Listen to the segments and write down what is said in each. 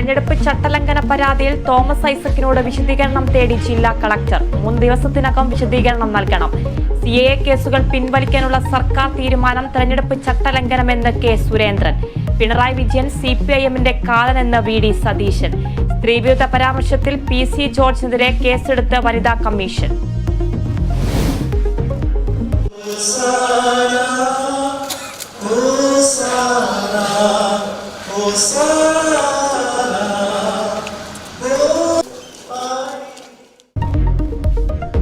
തെരഞ്ഞെടുപ്പ് ചട്ടലംഘന പരാതിയിൽ തോമസ് ഐസക്കിനോട് വിശദീകരണം തേടി ജില്ലാ കളക്ടർ. 3 ദിവസത്തിനകം വിശദീകരണം നൽകണം. CAA കേസുകൾ പിൻവലിക്കാനുള്ള സർക്കാർ തീരുമാനം തെരഞ്ഞെടുപ്പ് ചട്ടലംഘനമെന്ന് കെ സുരേന്ദ്രൻ. പിണറായി വിജയൻ CPIM-ന്റെ കാലനെന്ന് VD സതീശൻ. സ്ത്രീവിരുദ്ധ പരാമർശത്തിൽ PC ജോർജിനെതിരെ കേസെടുത്ത് വനിതാ കമ്മീഷൻ.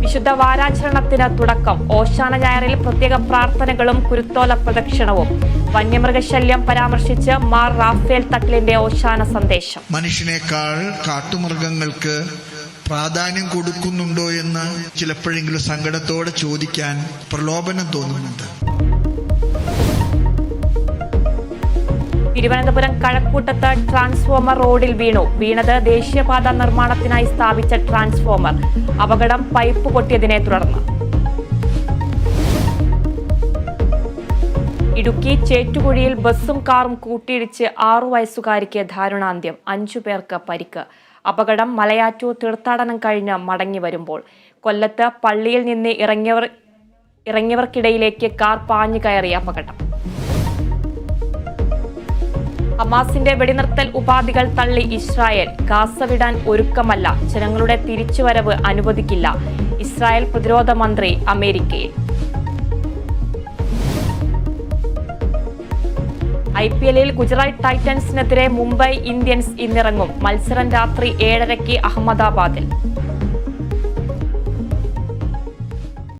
വിശുദ്ധ വാരാചരണത്തിന് തുടക്കം. ഓശാന ഞായറിൽ പ്രത്യേക പ്രാർത്ഥനകളും കുരുത്തോല പ്രദക്ഷിണവും. വന്യമൃഗശല്യം പരാമർശിച്ച് മാർ റാഫേൽ തട്ടിലിന്റെ ഓശാന സന്ദേശം. മനുഷ്യനേക്കാൾ കാട്ടുമൃഗങ്ങൾക്ക് പ്രാധാന്യം കൊടുക്കുന്നുണ്ടോ എന്ന് ചിലപ്പോഴെങ്കിലും സങ്കടത്തോടെ ചോദിക്കാൻ പ്രലോഭനം തോന്നുന്നുണ്ട്. തിരുവനന്തപുരം കഴക്കൂട്ടത്ത് ട്രാൻസ്ഫോമർ റോഡിൽ വീണത് ദേശീയപാത നിർമ്മാണത്തിനായി സ്ഥാപിച്ച ട്രാൻസ്ഫോമർ. അപകടം പൈപ്പ് പൊട്ടിയതിനെ തുടർന്ന്. ഇടുക്കി ചേറ്റുകുഴിയിൽ ബസ്സും കാറും കൂട്ടിയിടിച്ച് 6 വയസ്സുകാരിക്ക് ദാരുണാന്ത്യം. 5 പേർക്ക് പരിക്ക്. അപകടം മലയാറ്റൂർ തീർത്ഥാടനം കഴിഞ്ഞ് മടങ്ങി വരുമ്പോൾ. കൊല്ലത്ത് പള്ളിയിൽ നിന്ന് ഇറങ്ങിയവർക്കിടയിലേക്ക് കാർ പാഞ്ഞു കയറിയ അപകടം. ഹമാസിന്റെ വെടിനിർത്തൽ ഉപാധികൾ തള്ളി ഇസ്രായേൽ. ഗാസ വിടാൻ ഒരുക്കമല്ല. ജനങ്ങളുടെ തിരിച്ചുവരവ് അനുവദിക്കില്ല. ഇസ്രായേൽ പ്രതിരോധ മന്ത്രി അമേരിക്കയിൽ. IPL-ൽ ഗുജറാത്ത് ടൈറ്റൻസിനെതിരെ മുംബൈ ഇന്ത്യൻസ് ഇന്നിറങ്ങും. മത്സരം രാത്രി 7:30 അഹമ്മദാബാദിൽ.